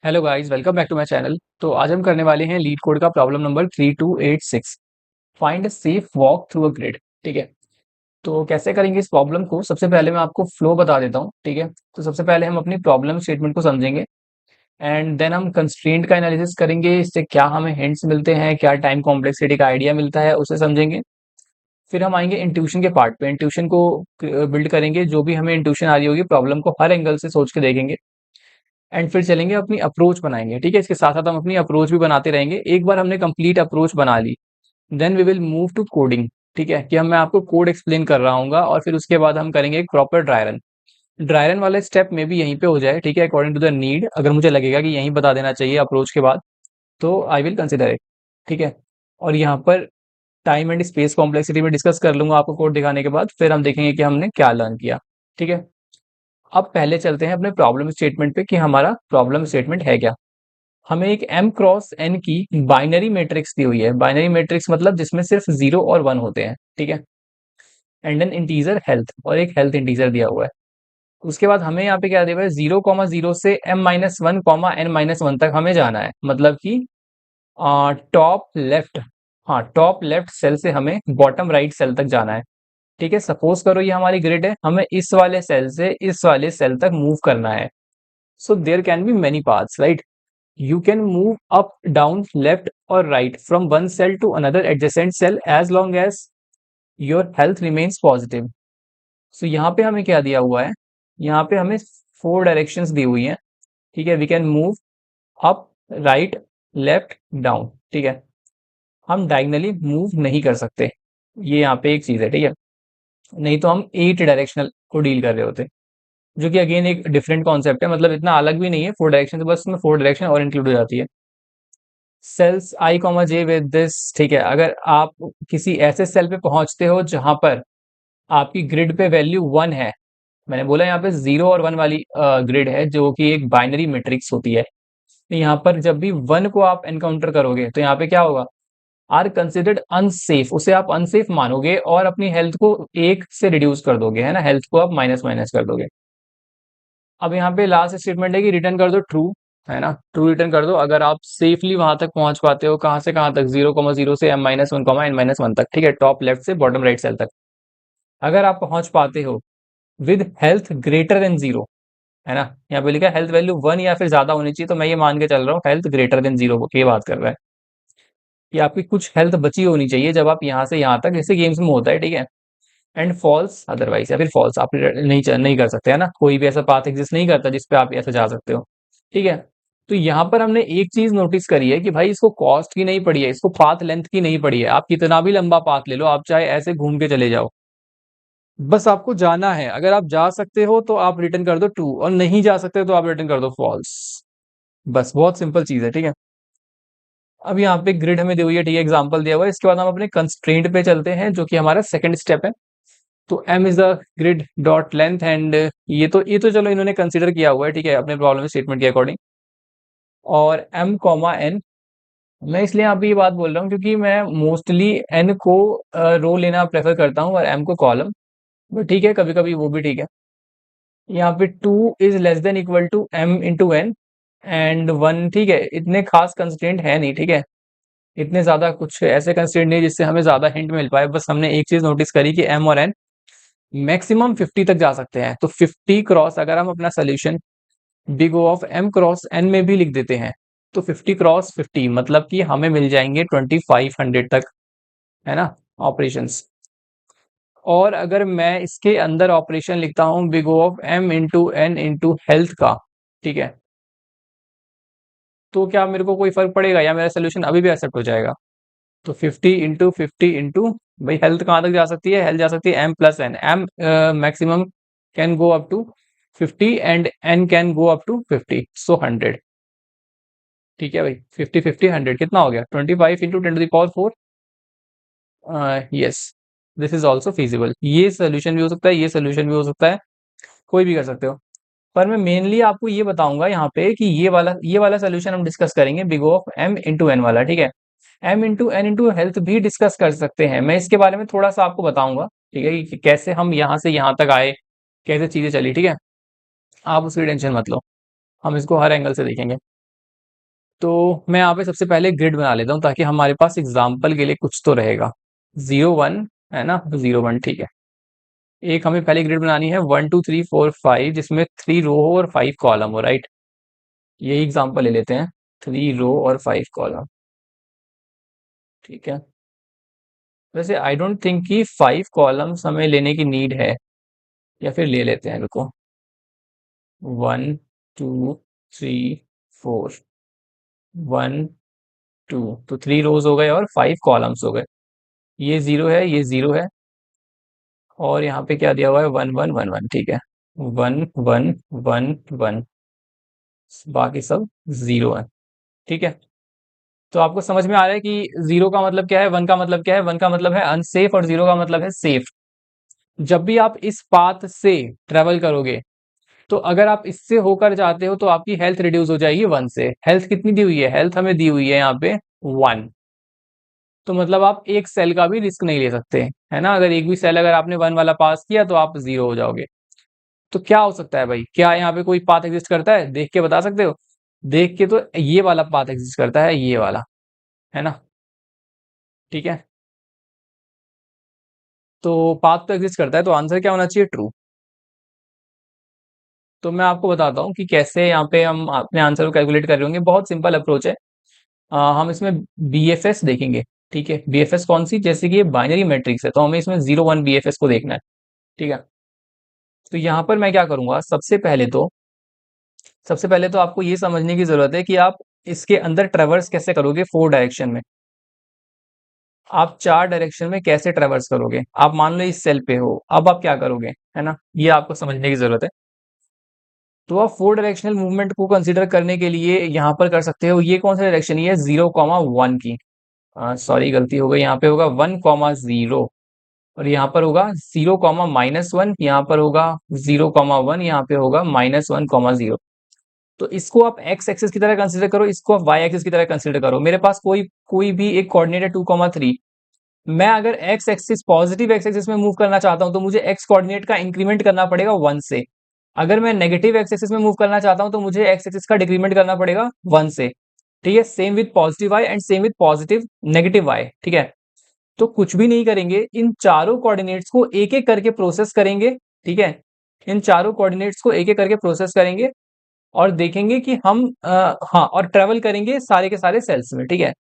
Hello guys, welcome back to my channel. तो आज हम करने वाले हैं लीड कोड का problem number 3286। Find a safe walk through a grid. ठीक है। तो कैसे करेंगे इस प्रॉब्लम को? सबसे पहले मैं आपको फ्लो बता देता हूँ। ठीक है। तो सबसे पहले हम अपनी प्रॉब्लम स्टेटमेंट को समझेंगे एंड देन हम कंस्ट्रेंट का एनालिसिस करेंगे। इससे क्या हमें हिंट्स मिलते हैं, क्या टाइम कॉम्प्लेक्सिटी का आइडिया मिलता है, उसे समझेंगे। फिर हम आएंगे इंट्यूशन के पार्ट पे। इंट्यूशन को बिल्ड करेंगे। जो भी हमें इंट्यूशन आ रही होगी, प्रॉब्लम को हर एंगल से सोच के देखेंगे एंड फिर चलेंगे अपनी अप्रोच बनाएंगे। ठीक है। इसके साथ साथ हम अपनी अप्रोच भी बनाते रहेंगे। एक बार हमने कंप्लीट अप्रोच बना ली, then we will move to coding. ठीक है, कि हम मैं आपको कोड एक्सप्लेन कर रहा हूँ और फिर उसके बाद हम करेंगे एक proper dry run. Dry run वाले स्टेप में भी यहीं पे हो जाए। ठीक है, अकॉर्डिंग टू द नीड। अगर मुझे लगेगा कि यहीं बता देना चाहिए अप्रोच के बाद, तो आई विल कंसिडर इट। ठीक है। और यहाँ पर टाइम एंड स्पेस कॉम्प्लेक्सिटी में डिस्कस कर लूंगा आपको कोड दिखाने के बाद। फिर हम देखेंगे कि हमने क्या लर्न किया। ठीक है। अब पहले चलते हैं अपने प्रॉब्लम स्टेटमेंट पे कि हमारा प्रॉब्लम स्टेटमेंट है क्या। हमें एक m क्रॉस n की बाइनरी मैट्रिक्स दी हुई है। बाइनरी मैट्रिक्स मतलब जिसमें सिर्फ 0 और 1 होते हैं। ठीक है। एंड एन इंटीजर हेल्थ, और एक हेल्थ इंटीजर दिया हुआ है। उसके बाद हमें यहाँ पे क्या दिया हुआ है, 0,0 से m-1, n-1 तक हमें जाना है। मतलब कि टॉप लेफ्ट, हाँ टॉप लेफ्ट सेल से हमें बॉटम राइट सेल तक जाना है। ठीक है। सपोज करो ये हमारी ग्रिड है, हमें इस वाले सेल से इस वाले सेल तक मूव करना है। So there can be many paths, right? You can move up, down, left or right from one cell to another adjacent cell as long as your health remains positive. So यहाँ पे हमें क्या दिया हुआ है, यहाँ पे हमें 4 डायरेक्शंस दी हुई हैं। ठीक है। We can move up, right, left, down. ठीक है। हम डायगनली मूव नहीं कर सकते, ये यहाँ पे एक चीज है। ठीक है। नहीं तो हम 8 डायरेक्शनल को डील कर रहे होते, जो कि अगेन एक डिफरेंट कॉन्सेप्ट है। मतलब इतना अलग भी नहीं है 4 डायरेक्शन से, बस उसमें 4 डायरेक्शन और इंक्लूड हो जाती है। Cells I comma J with this. ठीक है। अगर आप किसी ऐसे सेल पे पहुंचते हो जहां पर आपकी ग्रिड पे वैल्यू 1 है, मैंने बोला यहाँ पे 0 और 1 वाली ग्रिड है जो कि एक बाइनरी मैट्रिक्स होती है। तो यहाँ पर जब भी 1 को आप एनकाउंटर करोगे तो यहाँ पे क्या होगा, आर कंसिडर्ड अनसेफ, उसे आप अनसेफ मानोगे और अपनी हेल्थ को 1 से रिड्यूस कर दोगे, है ना, हेल्थ को आप माइनस माइनस कर दोगे। अब यहाँ पे लास्ट स्टेटमेंट है कि रिटर्न कर दो ट्रू, है ना, ट्रू रिटर्न कर दो अगर आप सेफली वहां तक पहुंच पाते हो। कहां से कहां तक, 0,0 से m-1, n-1 तक। ठीक है, टॉप लेफ्ट से बॉटम राइट सेल तक अगर आप पहुंच पाते हो विद हेल्थ ग्रेटर देन 0, है ना। यहाँ पे लिखा है हेल्थ वैल्यू 1 या फिर ज्यादा होनी चाहिए, तो मैं ये मान के चल रहा हूँ हेल्थ ग्रेटर देन 0 की बात कर रहा है कि आपकी कुछ हेल्थ बची होनी चाहिए जब आप यहाँ से यहाँ तक, जैसे गेम्स में होता है। ठीक है। एंड फॉल्स अदरवाइज, या फिर फॉल्स आप नहीं कर सकते, है ना, कोई भी ऐसा पाथ एग्जिस्ट नहीं करता जिसपे आप ऐसे जा सकते हो। ठीक है। तो यहाँ पर हमने एक चीज नोटिस करी है कि भाई इसको कॉस्ट की नहीं पड़ी है, इसको पाथ लेंथ की नहीं पड़ी है। आप कितना भी लंबा पाथ ले लो, आप चाहे ऐसे घूम के चले जाओ, बस आपको जाना है। अगर आप जा सकते हो तो आप रिटर्न कर दो ट्रू, और नहीं जा सकते तो आप रिटर्न कर दो फॉल्स। बस बहुत सिंपल चीज है। ठीक है। अब यहाँ पे ग्रिड हमें दी हुई है। ठीक है, एग्जांपल दिया हुआ है। इसके बाद हम अपने कंस्ट्रेंट पे चलते हैं जो कि हमारा सेकंड स्टेप है। तो m is the grid dot length and ये तो चलो इन्होंने कंसीडर किया हुआ है। ठीक है, अपने प्रॉब्लम स्टेटमेंट के अकॉर्डिंग। और m कॉमा n, मैं इसलिए यहाँ पे ये बात बोल रहा हूँ क्योंकि मैं मोस्टली n को रो लेना प्रेफर करता हूँ और m को कॉलम, बट ठीक है कभी कभी वो भी ठीक है। यहाँ पे 2 is less than equal to m into n and 1। ठीक है, इतने खास कंस्ट्रेंट है नहीं। ठीक है, इतने ज्यादा कुछ ऐसे कंस्ट्रेंट नहीं जिससे हमें ज्यादा हिंट मिल पाए। बस हमने एक चीज नोटिस करी कि m और n मैक्सिमम 50 तक जा सकते हैं। तो 50 क्रॉस अगर हम अपना solution big O of m cross n में भी लिख देते हैं तो 50 क्रॉस 50 मतलब कि हमें मिल जाएंगे 2500 तक, है ना, ऑपरेशंस। और अगर मैं इसके अंदर ऑपरेशन लिखता हूं big O of m into n into health का, ठीक है, तो क्या मेरे को कोई फर्क पड़ेगा या मेरा सोल्यूशन अभी भी एक्सेप्ट हो जाएगा? तो 50 इंटू 50 इंटू, भाई हेल्थ कहाँ तक जा सकती है, हेल्थ जा सकती है m plus n। m maximum can go up to 50 and n can go up to 50, so 100। ठीक है भाई, 50 50 100 कितना हो गया, 25 into 10⁴। Yes, this is also feasible. ये सोल्यूशन भी हो सकता है, ये सोल्यूशन भी हो सकता है, कोई भी कर सकते हो। पर मैं मेनली आपको ये बताऊंगा यहाँ पे कि ये वाला सोल्यूशन हम डिस्कस करेंगे big of m into n वाला। ठीक है, m into n into health भी डिस्कस कर सकते हैं, मैं इसके बारे में थोड़ा सा आपको बताऊंगा। ठीक है, कि कैसे हम यहाँ से यहाँ तक आए, कैसे चीजें चली। ठीक है, आप उसकी टेंशन मत लो, हम इसको हर एंगल से देखेंगे। तो मैं यहाँ पे सबसे पहले ग्रिड बना लेता हूँ ताकि हमारे पास एग्जाम्पल के लिए कुछ तो रहेगा। 0 1 है ना, 0 1 ठीक है। एक हमें पहले ग्रिड बनानी है 1 2 3 4 5 जिसमें 3 रो हो और 5 कॉलम हो, राइट। यही एग्जाम्पल ले लेते हैं, 3 रो और 5 कॉलम, ठीक है। वैसे आई डोंट थिंक कि 5 कॉलम्स हमें लेने की नीड है, या फिर ले लेते हैं, रुको। 1 2 3 4, 1 2, तो 3 रोज हो गए और 5 कॉलम्स हो गए। ये 0 है, ये 0 है, और यहाँ पे क्या दिया हुआ है, 1 1 1 1, ठीक है। 1 1 1 1, बाकी सब 0 है, ठीक है। तो आपको समझ में आ रहा है कि 0 का मतलब क्या है, 1 का मतलब क्या है। 1 का मतलब है अनसेफ और 0 का मतलब है सेफ। जब भी आप इस पाथ से ट्रेवल करोगे, तो अगर आप इससे होकर जाते हो तो आपकी हेल्थ रिड्यूस हो जाएगी 1 से। हेल्थ कितनी दी हुई है, हेल्थ हमें दी हुई है यहाँ पे 1। तो मतलब आप एक सेल का भी रिस्क नहीं ले सकते, है ना। अगर एक भी सेल अगर आपने 1 वाला पास किया तो आप 0 हो जाओगे। तो क्या हो सकता है भाई, क्या यहाँ पे कोई पाथ एग्जिस्ट करता है, देख के बता सकते हो। देख के तो ये वाला पाथ एग्जिस्ट करता है, ये वाला, है ना, ठीक है। तो पाथ तो एग्जिस्ट करता है, तो आंसर क्या होना चाहिए, ट्रू। तो मैं आपको बताता हूँ कि कैसे यहाँ पे हम अपने आंसर को कैलकुलेट कर रहे होंगे। बहुत सिंपल अप्रोच है। हम इसमें बीएफएस देखेंगे, ठीक है। बीएफएस कौन सी, जैसे कि ये बाइनरी मैट्रिक्स है तो हमें इसमें 0 1 बीएफएस को देखना है, ठीक है। तो यहाँ पर मैं क्या करूंगा, सबसे पहले तो आपको ये समझने की जरूरत है कि आप इसके अंदर ट्रेवर्स कैसे करोगे 4 डायरेक्शन में। आप 4 डायरेक्शन में कैसे ट्रेवर्स करोगे। आप मान लो इस सेल पे हो, अब आप क्या करोगे, है ना, ये आपको समझने की जरूरत है। तो आप 4 डायरेक्शनल मूवमेंट को कंसीडर करने के लिए यहाँ पर कर सकते हो। ये कौन सा डायरेक्शन, ये 0 1 की, सॉरी गलती हो गई, यहाँ पे होगा 1 0, और यहाँ पर होगा 0 -1, यहाँ पर होगा 0 1, यहाँ पे होगा -1 0। तो इसको आप एक्स एक्सिस की तरह कंसीडर करो, इसको आप वाई एक्सिस की तरह कंसीडर करो। मेरे पास कोई कोई भी एक कोऑर्डिनेट है 2 3। मैं अगर x axis positive x axis में मूव करना चाहता हूं तो मुझे एक्स कोऑर्डिनेट का इंक्रीमेंट करना पड़ेगा 1 से। अगर मैं नेगेटिव एक्स एक्सिस में मूव करना चाहता हूं तो मुझे एक्स एक्सिस का डिक्रीमेंट करना पड़ेगा 1 से, ठीक है। Same with positive Y and same with positive negative Y, ठीक है। तो कुछ भी नहीं करेंगे, इन चारों कोऑर्डिनेट्स को एक एक करके प्रोसेस करेंगे, ठीक है। इन चारों कोऑर्डिनेट्स को एक एक करके प्रोसेस करेंगे और देखेंगे कि हम हाँ, और ट्रेवल करेंगे सारे के सारे सेल्स में, ठीक है।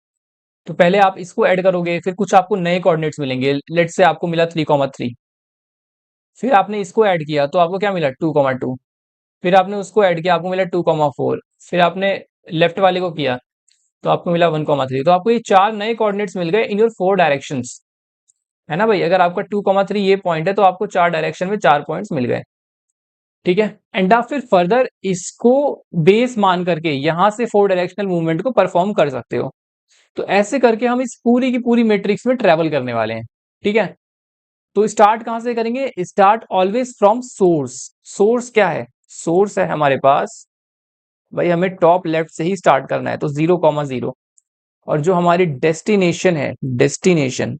तो पहले आप इसको ऐड करोगे, फिर कुछ आपको नए कोऑर्डिनेट्स मिलेंगे। लेट से आपको मिला 3 3, फिर आपने इसको ऐड किया तो आपको क्या मिला 2 2, फिर आपने उसको ऐड किया आपको मिला 2 4, फिर आपने लेफ्ट वाले को किया तो आपको मिला 1 3। तो आपको ये 4 नए कोऑर्डिनेट्स मिल गए इन योर 4 डायरेक्शंस, है ना भाई। अगर आपका 2 3 ये पॉइंट है तो आपको 4 डायरेक्शन में 4 पॉइंट्स मिल गए, ठीक है। एंड आप फिर फर्दर इसको बेस मान करके यहां से 4 डायरेक्शनल मूवमेंट को परफॉर्म कर सकते हो। तो ऐसे करके हम इस पूरी की पूरी मैट्रिक्स में ट्रेवल करने वाले हैं, ठीक है। तो स्टार्ट कहां से करेंगे, start always from source. Source क्या है, सोर्स है हमारे पास भाई, हमें टॉप लेफ्ट से ही स्टार्ट करना है, तो 0 0। और जो हमारी डेस्टिनेशन है, डेस्टिनेशन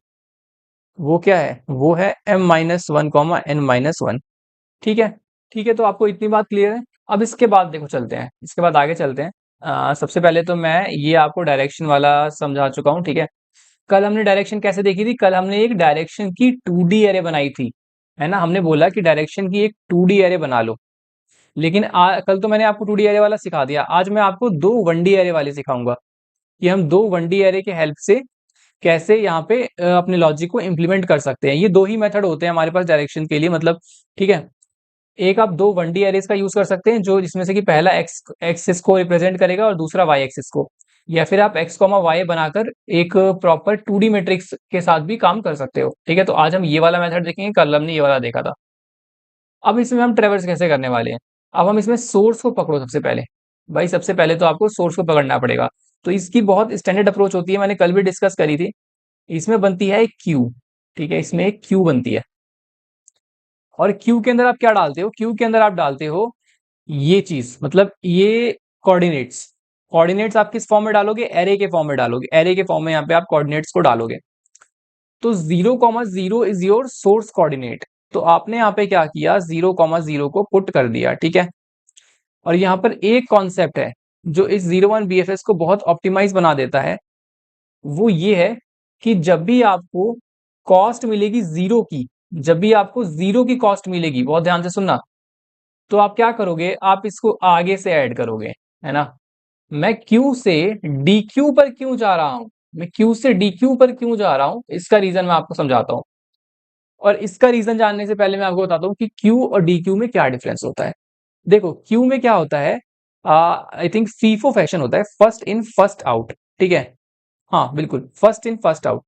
वो क्या है, वो है m -1 n -1, ठीक है। ठीक है, तो आपको इतनी बात क्लियर है। अब इसके बाद देखो चलते हैं, इसके बाद आगे चलते हैं। सबसे पहले तो मैं ये आपको डायरेक्शन वाला समझा चुका हूँ, ठीक है। कल हमने डायरेक्शन कैसे देखी थी, कल हमने एक डायरेक्शन की 2D एरे बनाई थी, है ना। हमने बोला कि डायरेक्शन की एक 2D एरे बना लो। लेकिन कल तो मैंने आपको 2D एरे वाला सिखा दिया, आज मैं आपको 2 1D एरे वाले सिखाऊंगा कि हम 2 1D एरे के हेल्प से कैसे यहाँ पे अपने लॉजिक को इम्प्लीमेंट कर सकते हैं। ये दो ही मेथड होते हैं हमारे पास डायरेक्शन के लिए, मतलब, ठीक है। एक आप 2 1D एरेज का यूज कर सकते हैं, जो जिसमें से कि पहला एक्स एक्सिस को रिप्रेजेंट करेगा और दूसरा वाई एक्सिस को, या फिर आप एक्स कॉमा वाई बनाकर एक प्रॉपर 2D मैट्रिक्स के साथ भी काम कर सकते हो, ठीक है। तो आज हम ये वाला मेथड देखेंगे, कल हमने ये वाला देखा था। अब इसमें हम ट्रेवर्स कैसे करने वाले हैं। अब हम इसमें सोर्स को पकड़ो सबसे पहले। भाई सबसे पहले तो आपको सोर्स को पकड़ना पड़ेगा। तो इसकी बहुत स्टैंडर्ड अप्रोच होती है, मैंने कल भी डिस्कस करी थी। इसमें बनती है एक क्यू, ठीक है, इसमें एक क्यू बनती है। और क्यू के अंदर आप क्या डालते हो, क्यू के अंदर आप डालते हो ये चीज, मतलब ये कोऑर्डिनेट्स। कोऑर्डिनेट्स आप किस फॉर्म में डालोगे, एरे के फॉर्म में डालोगे। एरे के फॉर्म में यहाँ पे आप कोऑर्डिनेट्स को डालोगे। तो 0 0 इज योर सोर्स कोऑर्डिनेट। तो आपने यहाँ पे क्या किया, 0 0 को पुट कर दिया, ठीक है। और यहाँ पर एक कॉन्सेप्ट है, जो इस 01 BFS को बहुत ऑप्टिमाइज बना देता है वो ये है कि जब भी आपको कॉस्ट मिलेगी जीरो की, जब भी आपको जीरो की कॉस्ट मिलेगी, बहुत ध्यान से सुनना, तो आप क्या करोगे, आप इसको आगे से ऐड करोगे, है ना। मैं Q से DQ पर क्यों जा रहा हूं, मैं Q से DQ पर क्यों जा रहा हूं, इसका रीजन मैं आपको समझाता हूं। और इसका रीजन जानने से पहले मैं आपको बताता हूं कि Q और DQ में क्या डिफरेंस होता है। देखो Q में क्या होता है, आई थिंक फीफो फैशन होता है, फर्स्ट इन फर्स्ट आउट, ठीक है। हाँ बिल्कुल, फर्स्ट इन फर्स्ट आउट,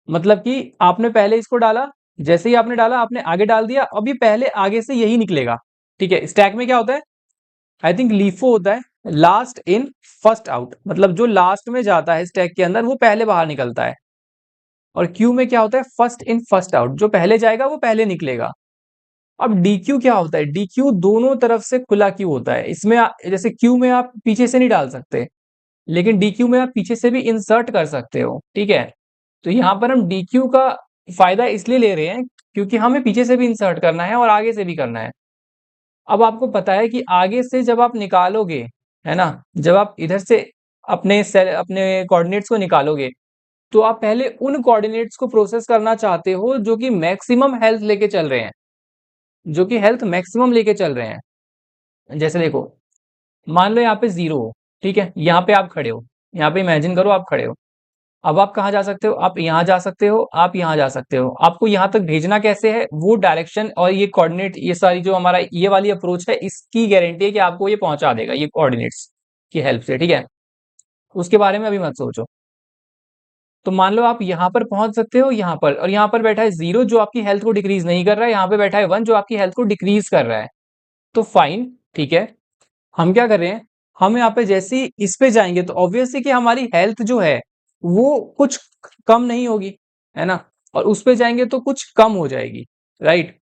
मतलब कि आपने पहले इसको डाला, जैसे ही आपने डाला आपने आगे डाल दिया, अब ये पहले आगे से यही निकलेगा, ठीक है। स्टैक में क्या होता है, आई थिंक लीफो होता है, लास्ट इन फर्स्ट आउट, मतलब जो लास्ट में जाता है स्टैक के अंदर वो पहले बाहर निकलता है। और क्यू में क्या होता है, फर्स्ट इन फर्स्ट आउट, जो पहले जाएगा वो पहले निकलेगा। अब डीक्यू क्या होता है, डीक्यू दोनों तरफ से खुला क्यू होता है, इसमें जैसे क्यू में आप पीछे से नहीं डाल सकते, लेकिन डीक्यू में आप पीछे से भी इंसर्ट कर सकते हो, ठीक है। तो यहाँ पर हम डीक्यू का फायदा इसलिए ले रहे हैं क्योंकि हमें पीछे से भी इंसर्ट करना है और आगे से भी करना है। अब आपको पता है कि आगे से जब आप निकालोगे, है ना, जब आप इधर से अपने सेल अपने कोऑर्डिनेट्स को निकालोगे, तो आप पहले उन कोऑर्डिनेट्स को प्रोसेस करना चाहते हो जो कि मैक्सिमम हेल्थ लेके चल रहे हैं, जो कि हेल्थ मैक्सिमम लेके चल रहे हैं। जैसे देखो, मान लो यहाँ पे जीरो हो, ठीक है, यहाँ पे आप खड़े हो, यहाँ पे इमेजिन करो आप खड़े हो। अब आप कहाँ जा सकते हो, आप यहाँ जा सकते हो, आप यहाँ जा सकते हो। आपको यहाँ तक भेजना कैसे है, वो डायरेक्शन और ये कोऑर्डिनेट, ये सारी जो हमारा ये वाली अप्रोच है, इसकी गारंटी है कि आपको ये पहुंचा देगा, ये कोऑर्डिनेट्स की हेल्प से, ठीक है। उसके बारे में अभी मत सोचो। तो मान लो आप यहाँ पर पहुंच सकते हो, यहाँ पर, और यहाँ पर बैठा है जीरो जो आपकी हेल्थ को डिक्रीज नहीं कर रहा है, यहाँ पे बैठा है वन जो आपकी हेल्थ को डिक्रीज कर रहा है। तो फाइन, ठीक है। हम क्या कर रहे हैं, हम यहाँ पे जैसे ही इस पे जाएंगे तो ऑब्वियसली कि हमारी हेल्थ जो है वो कुछ कम नहीं होगी, है ना, और उस पे जाएंगे तो कुछ कम हो जाएगी, राइट।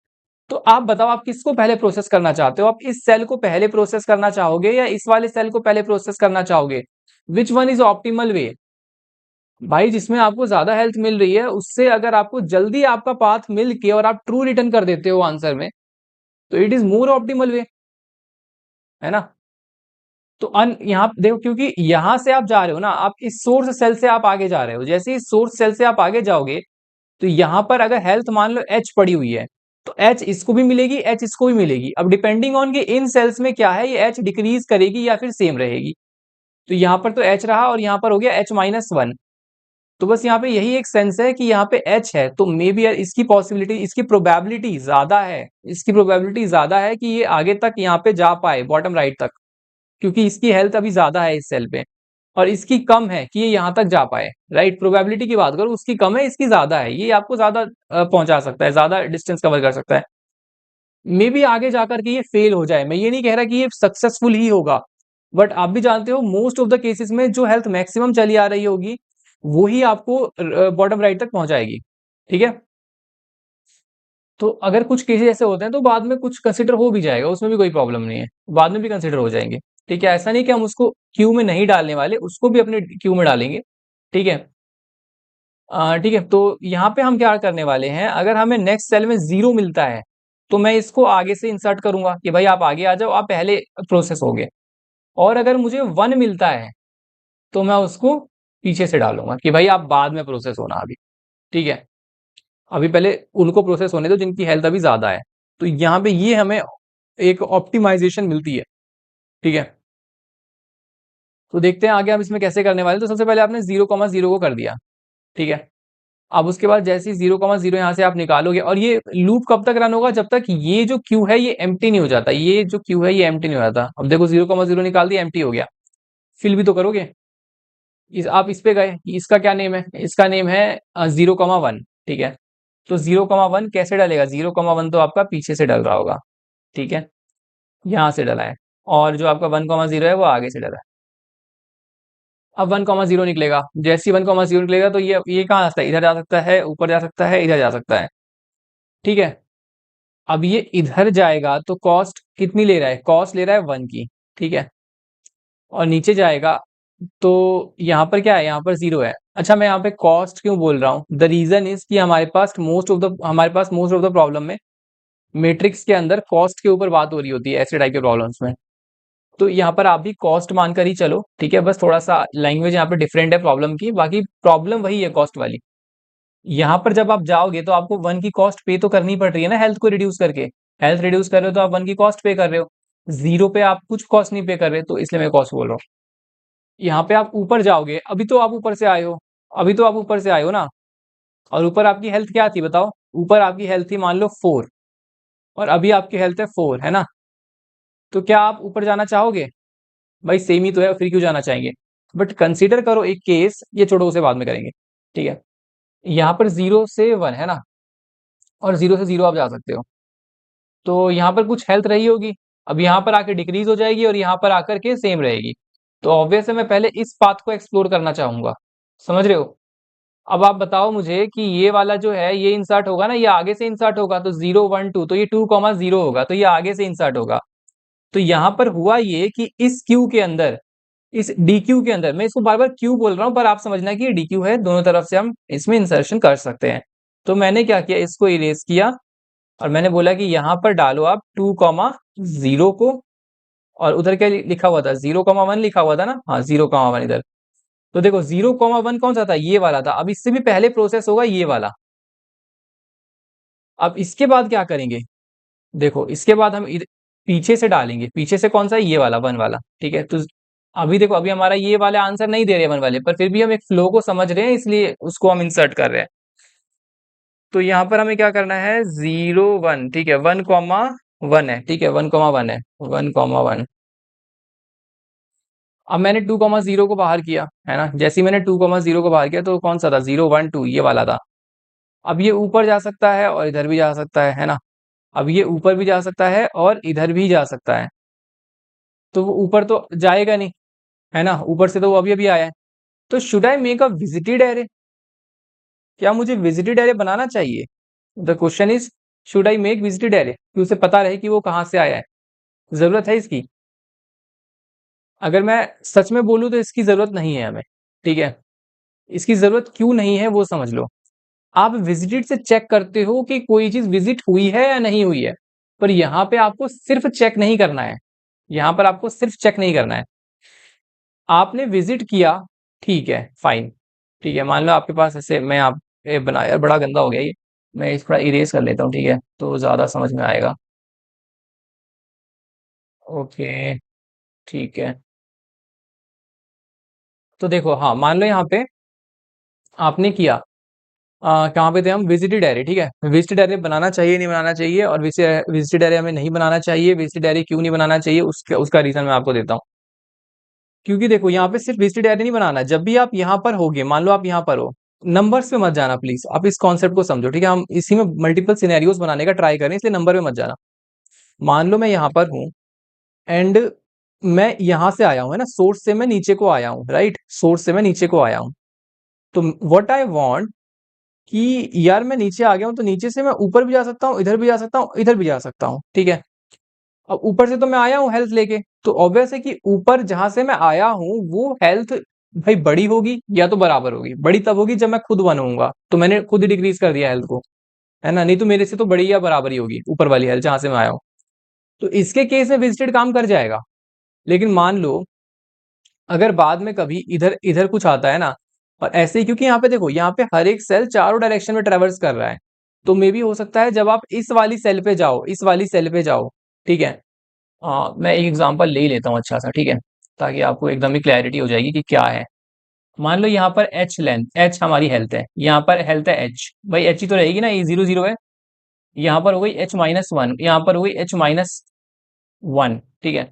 तो आप बताओ आप किसको पहले प्रोसेस करना चाहते हो, आप इस सेल को पहले प्रोसेस करना चाहोगे या इस वाले सेल को पहले प्रोसेस करना चाहोगे, विच वन इज ऑप्टिमल वे। भाई जिसमें आपको ज्यादा हेल्थ मिल रही है उससे अगर आपको जल्दी आपका पाथ मिल के और आप ट्रू रिटर्न कर देते हो आंसर में, तो इट इज मोर ऑप्टिमल वे, है ना। तो यहाँ देखो, क्योंकि यहां से आप जा रहे हो ना, आप इस सोर्स सेल से आप आगे जा रहे हो, जैसे इस सोर्स सेल से आप आगे जाओगे तो यहां पर अगर हेल्थ मान लो एच पड़ी हुई है, तो एच इसको भी मिलेगी, एच इसको भी मिलेगी। अब डिपेंडिंग ऑन कि इन सेल्स में क्या है, ये एच डिक्रीज करेगी या फिर सेम रहेगी। तो यहाँ पर तो एच रहा और यहाँ पर हो गया H-1। तो बस यहाँ पे यही एक सेंस है कि यहाँ पे एच है, तो मे बी इसकी पॉसिबिलिटी, इसकी प्रोबेबिलिटी ज्यादा है, इसकी प्रोबेबिलिटी ज्यादा है कि ये आगे तक यहाँ पे जा पाए, बॉटम राइट तक, क्योंकि इसकी हेल्थ अभी ज्यादा है इस सेल पे, और इसकी कम है कि ये यहाँ तक जा पाए, राइट। प्रोबेबिलिटी की बात करो, उसकी कम है, इसकी ज्यादा है, ये आपको ज्यादा पहुंचा सकता है, ज्यादा डिस्टेंस कवर कर सकता है। मे बी आगे जाकर के ये फेल हो जाए, मैं ये नहीं कह रहा कि ये सक्सेसफुल ही होगा, बट आप भी जानते हो मोस्ट ऑफ द केसेस में जो हेल्थ मैक्सिमम चली आ रही होगी वो ही आपको बॉटम राइट तक पहुंचाएगी, ठीक है। तो अगर कुछ केसेस ऐसे होते हैं तो बाद में कुछ कंसिडर हो भी जाएगा, उसमें भी कोई प्रॉब्लम नहीं है, बाद में भी कंसिडर हो जाएंगे, ठीक है। ऐसा नहीं कि हम उसको क्यू में नहीं डालने वाले, उसको भी अपने क्यू में डालेंगे, ठीक है। ठीक है, तो यहाँ पे हम क्या करने वाले हैं, अगर हमें नेक्स्ट सेल में जीरो मिलता है तो मैं इसको आगे से इंसर्ट करूंगा कि भाई आप आगे आ जाओ, आप पहले प्रोसेस हो गए। और अगर मुझे वन मिलता है तो मैं उसको पीछे से डालूंगा कि भाई आप बाद में प्रोसेस होना अभी, ठीक है। अभी पहले उनको प्रोसेस होने दो जिनकी हेल्थ अभी ज्यादा है। तो यहाँ पे ये हमें एक ऑप्टिमाइजेशन मिलती है, ठीक है। तो देखते हैं आगे हम इसमें कैसे करने वाले हैं। तो सबसे पहले आपने 0,0 को कर दिया, ठीक है। अब उसके बाद जैसे ही 0,0 यहाँ से आप निकालोगे, और ये लूप कब तक रन होगा, जब तक ये जो क्यू है ये एम्प्टी नहीं हो जाता, ये जो क्यू है ये एम्प्टी नहीं हो जाता। अब देखो 0,0 निकाल दिया, एम्प्टी हो गया, फिल भी तो करोगे। आप इस पे गए, इसका क्या नेम है, इसका नेम है 0,1, ठीक है। तो 0,1 कैसे डलेगा, 0,1 तो आपका पीछे से डल रहा होगा, ठीक है, यहाँ से डला है। और जो आपका 1,0 है वो आगे से डला है। अब 1,0 निकलेगा, जैसे ही 1,0 निकलेगा तो ये कहाँ आ सकता है, इधर जा सकता है, ऊपर जा सकता है, इधर जा सकता है, ठीक है। अब ये इधर जाएगा तो कॉस्ट कितनी ले रहा है, कॉस्ट ले रहा है 1 की, ठीक है। और नीचे जाएगा तो यहाँ पर क्या है, यहाँ पर 0 है। अच्छा, मैं यहाँ पे कॉस्ट क्यों बोल रहा हूँ, द रीजन इज कि हमारे पास मोस्ट ऑफ द प्रॉब्लम में मैट्रिक्स के अंदर कॉस्ट के ऊपर बात हो रही होती है ऐसे टाइप के प्रॉब्लम्स में। तो यहाँ पर आप भी कॉस्ट मानकर ही चलो, ठीक है। बस थोड़ा सा लैंग्वेज यहाँ पे डिफरेंट है प्रॉब्लम की, बाकी प्रॉब्लम वही है कॉस्ट वाली। यहाँ पर जब आप जाओगे तो आपको वन की कॉस्ट पे तो करनी पड़ रही है ना, हेल्थ को रिड्यूस करके। हेल्थ रिड्यूस कर रहे हो तो आप वन की कॉस्ट पे कर रहे हो, जीरो पे आप कुछ कॉस्ट नहीं पे कर रहे, तो इसलिए मैं कॉस्ट बोल रहा हूँ। यहाँ पे आप ऊपर जाओगे, अभी तो आप ऊपर से आए हो, अभी तो आप ऊपर से आए हो ना, और ऊपर आपकी हेल्थ क्या थी बताओ? ऊपर आपकी हेल्थ थी मान लो 4, और अभी आपकी हेल्थ है 4, है ना? तो क्या आप ऊपर जाना चाहोगे? भाई सेम ही तो है, फिर क्यों जाना चाहेंगे? बट कंसीडर करो एक केस, ये छोड़ो उसे बाद में करेंगे, ठीक है। यहाँ पर 0 से 1 है ना, और 0 से 0 आप जा सकते हो, तो यहाँ पर कुछ हेल्थ रही होगी, अब यहाँ पर आके डिक्रीज हो जाएगी और यहाँ पर आकर के सेम रहेगी। तो ऑब्वियस है मैं पहले इस पाथ को एक्सप्लोर करना चाहूंगा, समझ रहे हो? अब आप बताओ मुझे कि ये वाला जो है ये इंसर्ट होगा ना, ये आगे से इंसर्ट होगा, तो 0 1 2, तो ये 2 0 होगा, तो ये आगे से इंसर्ट होगा। तो यहाँ पर हुआ ये कि इस क्यू के अंदर, इस डी क्यू के अंदर, मैं इसको बार बार क्यू बोल रहा हूँ पर आप समझना कि ये डी क्यू है, दोनों तरफ से हम इसमें इंसर्शन कर सकते हैं। तो मैंने क्या किया, इसको इरेज किया, और मैंने बोला कि यहाँ पर डालो आप 2 0 को, और उधर क्या लिखा हुआ था, 0 1 लिखा हुआ था ना, हाँ 0 1 इधर। तो देखो 0 1 कौन सा था, ये वाला था। अब इससे भी पहले प्रोसेस होगा ये वाला। अब इसके बाद क्या करेंगे, देखो इसके बाद हम पीछे से डालेंगे, पीछे से कौन सा है, ये वाला 1 वाला, ठीक है। तो अभी देखो, अभी हमारा ये वाले आंसर नहीं दे रहे 1 वाले, पर फिर भी हम एक फ्लो को समझ रहे हैं, इसलिए उसको हम इंसर्ट कर रहे हैं। तो यहाँ पर हमें क्या करना है, 0 1, ठीक है, 1 1 है, ठीक है, 1 1 है, 1 1। अब मैंने 2 0 को बाहर किया, है ना, जैसे ही मैंने 2 0 को बाहर किया तो कौन सा था, 0 1 2, ये वाला था। अब ये ऊपर जा सकता है और इधर भी जा सकता है ना। अब ये ऊपर भी जा सकता है और इधर भी जा सकता है, तो वो ऊपर तो जाएगा नहीं, है ना, ऊपर से तो वो अभी अभी आया है। तो should I make a visited array, क्या मुझे विजिटेड एरे बनाना चाहिए? The question is, should I make visited array, कि उसे पता रहे कि वो कहाँ से आया है। जरूरत है इसकी? अगर मैं सच में बोलूं तो इसकी जरूरत नहीं है हमें, ठीक है। इसकी जरूरत क्यों नहीं है वो समझ लो। आप विजिटेड से चेक करते हो कि कोई चीज विजिट हुई है या नहीं हुई है, पर यहाँ पे आपको सिर्फ चेक नहीं करना है, यहाँ पर आपको सिर्फ चेक नहीं करना है। आपने विजिट किया, ठीक है, फाइन, ठीक है, मान लो आपके पास ऐसे, मैं आप बनाया, बड़ा गंदा हो गया ये, मैं इस थोड़ा इरेज कर लेता हूँ, ठीक है, तो ज्यादा समझ में आएगा। ओके, ठीक है। तो देखो, हाँ मान लो यहाँ पे आपने किया, कहाँ पे थे हम, विजिटेड एरे, ठीक है। विजिटेड एरे बनाना चाहिए नहीं बनाना चाहिए, और विजिटेड एरे हमें नहीं बनाना चाहिए। विजिटेड एरे क्यों नहीं बनाना चाहिए, उसका रीजन मैं आपको देता हूँ। क्योंकि देखो यहाँ पे सिर्फ विजिटेड एरे नहीं बनाना, जब भी आप यहाँ पर होगे, मान लो आप यहाँ पर हो, नंबर्स पे मत जाना प्लीज, आप इस कॉन्सेप्ट को समझो, ठीक है। हम इसी में मल्टीपल सिनेरियोस बनाने का ट्राई करें, इसलिए नंबर पे मत जाना। मान लो मैं यहाँ पर हूँ, एंड मैं यहाँ से आया हूँ, है ना, सोर्स से मैं नीचे को आया हूँ, राइट, सोर्स से मैं नीचे को आया हूँ। तो व्हाट आई वांट कि यार मैं नीचे आ गया हूं, तो नीचे से मैं ऊपर भी जा सकता हूँ, इधर भी जा सकता हूँ, इधर भी जा सकता हूँ, ठीक है। अब ऊपर से तो मैं आया हूँ हेल्थ लेके, तो ऑब्वियस है कि ऊपर जहां से मैं आया हूँ वो हेल्थ भाई बड़ी होगी या तो बराबर होगी। बड़ी तब होगी जब मैं खुद वन होऊंगा, तो मैंने खुद ही डिक्रीज कर दिया हेल्थ को, है ना, नहीं तो मेरे से तो बड़ी या बराबर ही होगी ऊपर वाली हेल्थ जहां से मैं आया हूँ। तो इसके केस में विजिटेड काम कर जाएगा। लेकिन मान लो अगर बाद में कभी इधर इधर कुछ आता है ना, और ऐसे ही, क्योंकि यहाँ पे देखो, यहाँ पे हर एक सेल चारों डायरेक्शन में ट्रेवर्स कर रहा है, तो मे भी हो सकता है जब आप इस वाली सेल पे जाओ, इस वाली सेल पे जाओ, ठीक है। मैं एक एग्जांपल ले ही लेता हूँ अच्छा सा, ठीक है, ताकि आपको एकदम ही क्लैरिटी हो जाएगी कि क्या है। मान लो यहाँ पर एच लेंथ, एच हमारी हेल्थ है, यहाँ पर हेल्थ है एच, भाई एच ही तो रहेगी ना, ये 0 0 है। यहाँ पर हो गई H-1, यहाँ पर हो गई H-1, ठीक है।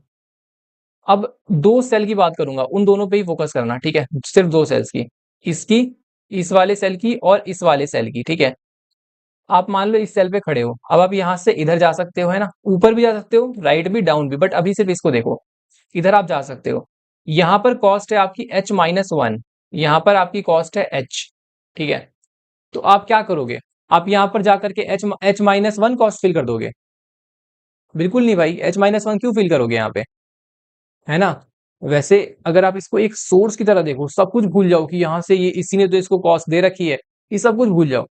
अब दो सेल की बात करूंगा, उन दोनों पे ही फोकस करना, ठीक है, सिर्फ दो सेल्स की, इसकी, इस वाले सेल की और इस वाले सेल की, ठीक है। आप मान लो इस सेल पे खड़े हो, अब आप यहां से इधर जा सकते हो, है ना, ऊपर भी जा सकते हो, राइट भी, डाउन भी, बट अभी सिर्फ इसको देखो, इधर आप जा सकते हो। यहां पर कॉस्ट है आपकी H-1, यहां पर आपकी कॉस्ट है H, ठीक है। तो आप क्या करोगे, आप यहां पर जाकर के H-1 कॉस्ट फिल कर दोगे? बिल्कुल नहीं भाई, H-1 क्यों फिल करोगे यहाँ पे, है ना। वैसे अगर आप इसको एक सोर्स की तरह देखो, सब कुछ भूल जाओ कि यहाँ से ये इसी ने तो इसको कॉस्ट दे रखी है, ये सब कुछ भूल जाओ।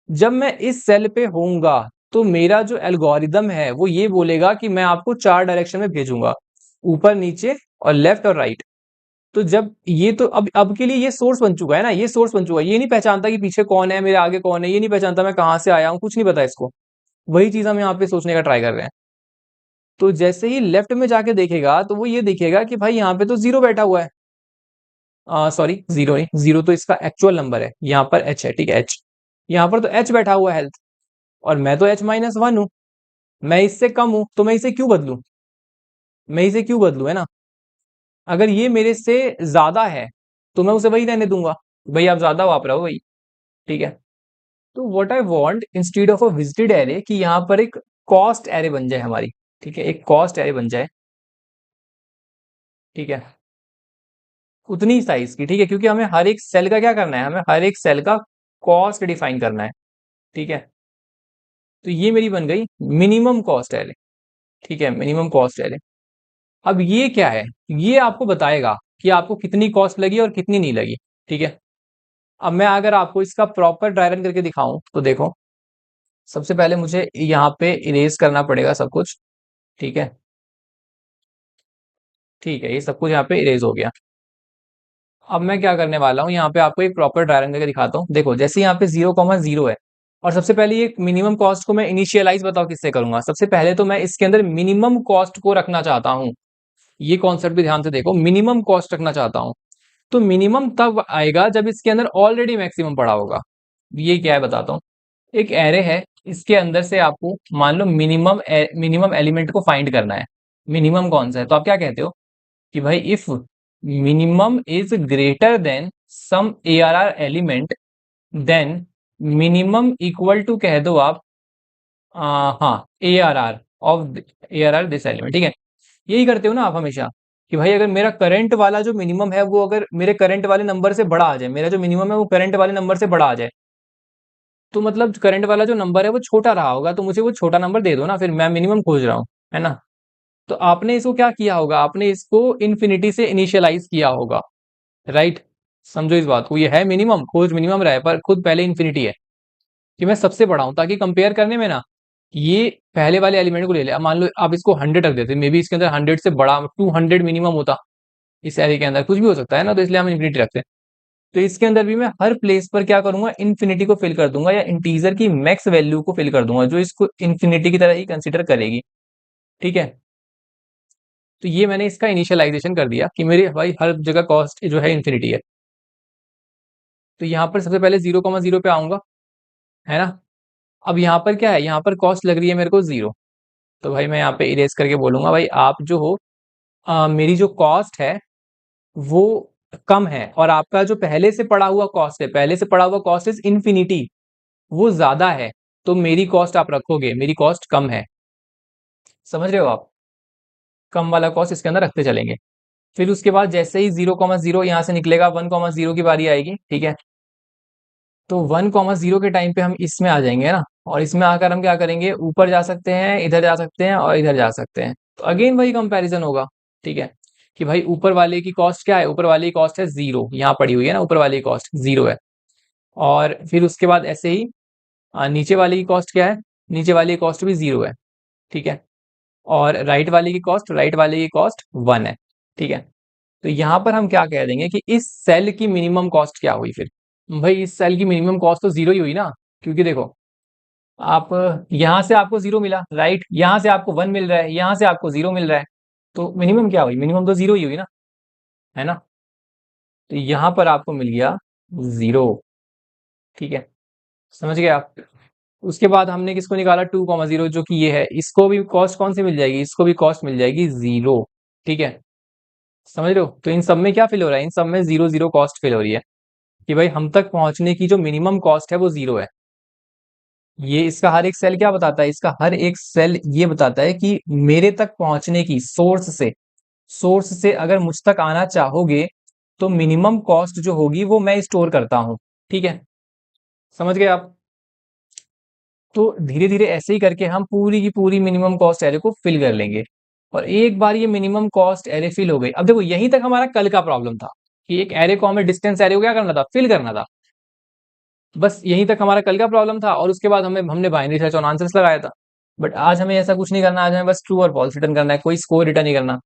जब मैं इस सेल पे होऊंगा तो मेरा जो एल्गोरिदम है वो ये बोलेगा कि मैं आपको चार डायरेक्शन में भेजूंगा, ऊपर नीचे और लेफ्ट और राइट। तो जब ये तो अब के लिए ये सोर्स बन चुका है ना, ये सोर्स बन चुका है, ये नहीं पहचानता कि पीछे कौन है, मेरे आगे कौन है, ये नहीं पहचानता मैं कहाँ से आया हूँ, कुछ नहीं पता इसको। वही चीज हम यहाँ पे सोचने का ट्राई कर रहे हैं। तो जैसे ही लेफ्ट में जाके देखेगा तो वो ये देखेगा कि भाई यहाँ पे तो जीरो बैठा हुआ है। सॉरी, जीरो नहीं, जीरो तो इसका एक्चुअल नंबर है, यहाँ पर एच है, ठीक है, एच। यहाँ पर तो एच बैठा हुआ है हेल्थ, और मैं तो H-1 हूँ, मैं इससे कम हूं, तो मैं इसे क्यों बदलूं, मैं इसे क्यों बदलूं, है ना। अगर ये मेरे से ज्यादा है तो मैं उसे वही रहने दूंगा, भाई आप ज्यादा वापरा हो भाई, ठीक है। तो what I want instead of a visited array, कि यहाँ पर एक कॉस्ट एरे बन जाए हमारी, ठीक है, एक कॉस्ट एरे बन जाए, ठीक है, उतनी साइज की, ठीक है, क्योंकि हमें हर एक सेल का क्या करना है, हमें हर एक सेल का कॉस्ट डिफाइन करना है, ठीक है। तो ये मेरी बन गई मिनिमम कॉस्ट एरे, ठीक है, मिनिमम कॉस्ट एरे। अब ये क्या है, ये आपको बताएगा कि आपको कितनी कॉस्ट लगी और कितनी नहीं लगी, ठीक है। अब मैं अगर आपको इसका प्रॉपर ड्राई रन करके दिखाऊं तो देखो, सबसे पहले मुझे यहाँ पे इरेज करना पड़ेगा सब कुछ, ठीक है, ठीक है, ये सब कुछ यहाँ पे इरेज हो गया। अब मैं क्या करने वाला हूँ, यहाँ पे आपको एक प्रॉपर ड्राई रन करके दिखाता हूँ। देखो जैसे यहाँ पे 0,0 है, और सबसे पहले ये मिनिमम कॉस्ट को मैं इनिशियलाइज बताओ किससे करूंगा, सबसे पहले तो मैं इसके अंदर मिनिमम कॉस्ट को रखना चाहता हूँ। ये कॉन्सेप्ट भी ध्यान से देखो, मिनिमम कॉस्ट रखना चाहता हूँ। तो मिनिमम तब आएगा जब इसके अंदर ऑलरेडी मैक्सिमम पड़ा होगा। ये क्या है बताता हूँ, एक एरे है, इसके अंदर से आपको मान लो मिनिमम एलिमेंट को फाइंड करना है। मिनिमम कौन सा है, तो आप क्या कहते हो कि भाई if minimum is greater than some ARR element, then minimum equal to कह दो आप, हाँ, ARR दिस एलिमेंट, ठीक है। यही करते हो ना आप हमेशा, कि भाई अगर मेरा करंट वाला जो मिनिमम है वो अगर मेरे करंट वाले नंबर से बड़ा आ जाए, मेरा जो मिनिमम है वो करंट वाले नंबर से बड़ा आ जाए, तो मतलब करंट वाला जो नंबर है वो छोटा रहा होगा, तो मुझे वो छोटा नंबर दे दो ना, फिर मैं मिनिमम खोज रहा हूँ, है ना। तो आपने इसको क्या किया होगा, आपने इसको इन्फिनिटी से इनिशियलाइज किया होगा, राइट। समझो इस बात को, ये है मिनिमम, खोज मिनिमम रहा है, पर खुद पहले इन्फिनिटी है, कि मैं सबसे बड़ा हूं, ताकि कंपेयर करने में ना ये पहले वाले एलिमेंट को ले ले। अब मान लो आप इसको 100 रख देते, मे बी इसके अंदर 100 से बड़ा 200 मिनिमम होता, इस एरे के अंदर कुछ भी हो सकता है ना, तो इसलिए हम इन्फिनिटी रखते हैं। तो इसके अंदर भी मैं हर प्लेस पर क्या करूंगा, इन्फिनिटी को फिल कर दूंगा, या इंटीजर की मैक्स वैल्यू को फिल कर दूंगा, जो इसको इन्फिनिटी की तरह ही कंसिडर करेगी, ठीक है। तो ये मैंने इसका इनिशियलाइजेशन कर दिया कि मेरे भाई हर जगह कॉस्ट जो है इन्फिनिटी है। तो यहाँ पर सबसे पहले 0,0 पे आऊंगा, है ना। अब यहाँ पर क्या है, यहाँ पर कॉस्ट लग रही है मेरे को 0, तो भाई मैं यहाँ पे इरेज करके बोलूंगा भाई आप जो हो, मेरी जो कॉस्ट है वो कम है, और आपका जो पहले से पड़ा हुआ कॉस्ट है, पहले से पड़ा हुआ कॉस्ट इज इन्फिनिटी, वो ज्यादा है, तो मेरी कॉस्ट आप रखोगे, मेरी कॉस्ट कम है। समझ रहे हो आप, कम वाला कॉस्ट इसके अंदर रखते चलेंगे। फिर उसके बाद जैसे ही 0,0 यहाँ से निकलेगा, 1,0 की बारी आएगी, ठीक है। तो 1,0 के टाइम पे हम इसमें आ जाएंगे, है ना, और इसमें आकर हम क्या करेंगे, ऊपर जा सकते हैं, इधर जा सकते हैं और इधर जा सकते हैं, तो अगेन वही कंपैरिजन होगा, ठीक है, कि भाई ऊपर वाले की कॉस्ट क्या है, ऊपर वाली कॉस्ट है 0, यहाँ पड़ी हुई है ना, ऊपर वाली कॉस्ट 0 है। और फिर उसके बाद ऐसे ही नीचे वाले की कॉस्ट क्या है, नीचे वाली की कॉस्ट भी 0 है, ठीक है। और राइट वाले की कॉस्ट 1 है, ठीक है। तो यहाँ पर हम क्या कह देंगे कि इस सेल की मिनिमम कॉस्ट क्या हुई फिर, भाई इस सेल की मिनिमम कॉस्ट तो 0 ही हुई ना, क्योंकि देखो आप यहाँ से आपको 0 मिला, राइट, यहाँ से आपको 1 मिल रहा है, यहाँ से आपको 0 मिल रहा है, तो मिनिमम क्या हुई, मिनिमम तो 0 ही हुई ना, है ना। तो यहाँ पर आपको मिल गया 0, ठीक है, समझ गए आप। उसके बाद हमने किसको निकाला, 2,0, जो कि ये है, इसको भी कॉस्ट कौन सी मिल जाएगी, इसको भी कॉस्ट मिल जाएगी 0, ठीक है, समझ रहे हो। तो इन सब में क्या फिल हो रहा है, इन सब में 0 0 कॉस्ट फिल हो रही है, कि भाई हम तक पहुंचने की जो मिनिमम कॉस्ट है वो 0 है। ये इसका हर एक सेल क्या बताता है, इसका हर एक सेल ये बताता है कि मेरे तक पहुंचने की सोर्स से अगर मुझ तक आना चाहोगे तो मिनिमम कॉस्ट जो होगी वो मैं स्टोर करता हूं, ठीक है, समझ गए आप। तो धीरे धीरे ऐसे ही करके हम पूरी की पूरी मिनिमम कॉस्ट एरे को फिल कर लेंगे। और एक बार ये मिनिमम कॉस्ट एरे फिल हो गई, अब देखो यहीं तक हमारा कल का प्रॉब्लम था, कि एक एरे को हमें डिस्टेंस एरे को क्या करना था, फिल करना था। बस यहीं तक हमारा कल का प्रॉब्लम था, और उसके बाद हमने बाइनरी सर्च ऑन आंसर्स लगाया था। बट आज हमें ऐसा कुछ नहीं करना, आज हमें बस ट्रू और फॉल्स रिटर्न करना है, कोई स्कोर रिटर्न नहीं करना,